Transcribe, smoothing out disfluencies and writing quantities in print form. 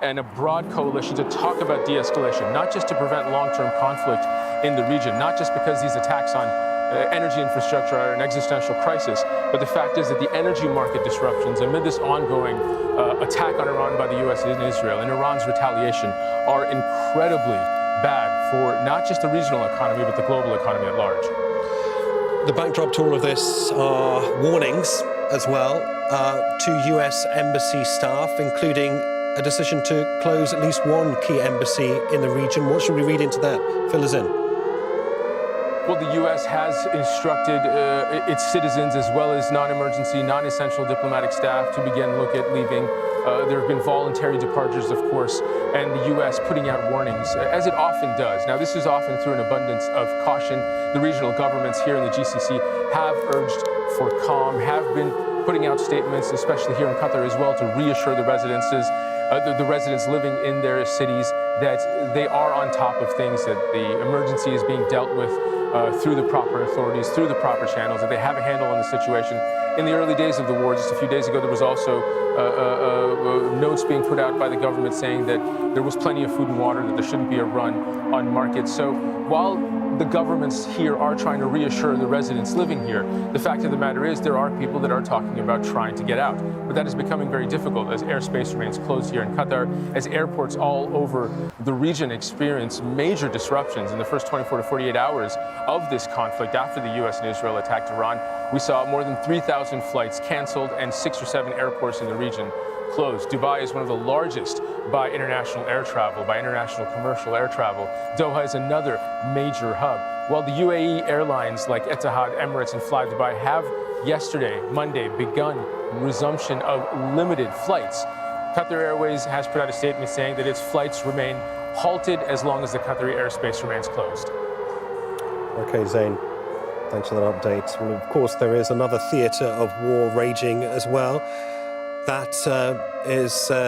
and a broad coalition to talk about de-escalation, not just to prevent long-term conflict in the region, not just because these attacks on energy infrastructure are an existential crisis, but the fact is that the energy market disruptions amid this ongoing attack on Iran by the U.S. and Israel and Iran's retaliation are incredibly bad for not just the regional economy, but the global economy at large. The backdrop to all of this are warnings as well to U.S. embassy staff, including a decision to close at least one key embassy in the region. What should we read into that? Fill us in. Well, the U.S. has instructed its citizens as well as non-emergency, non-essential diplomatic staff to begin look at leaving. There have been voluntary departures, of course, and the U.S. putting out warnings, as it often does. Now, this is often through an abundance of caution. The regional governments here in the GCC have urged for calm, have been putting out statements, especially here in Qatar as well, to reassure the residents living in their cities that they are on top of things, that the emergency is being dealt with through the proper authorities, through the proper channels, that they have a handle on the situation. In the early days of the war, just a few days ago, there was also notes being put out by the government saying that there was plenty of food and water, that there shouldn't be a run on markets. So while the governments here are trying to reassure the residents living here, the fact of the matter is there are people that are talking about trying to get out. But that is becoming very difficult as airspace remains closed here in Qatar, as airports all over the region experience major disruptions in the first 24 to 48 hours of this conflict after the U.S. and Israel attacked Iran. We saw more than 3,000 flights canceled and 6 or 7 airports in the region closed. Dubai is one of the largest by international air travel, by international commercial air travel. Doha is another major hub. While the UAE airlines like Etihad, Emirates, and Fly Dubai have yesterday, Monday, begun resumption of limited flights, Qatar Airways has put out a statement saying that its flights remain halted as long as the Qatari airspace remains closed. Okay, Zain, thanks for that update. Well, of course, there is another theatre of war raging as well. That is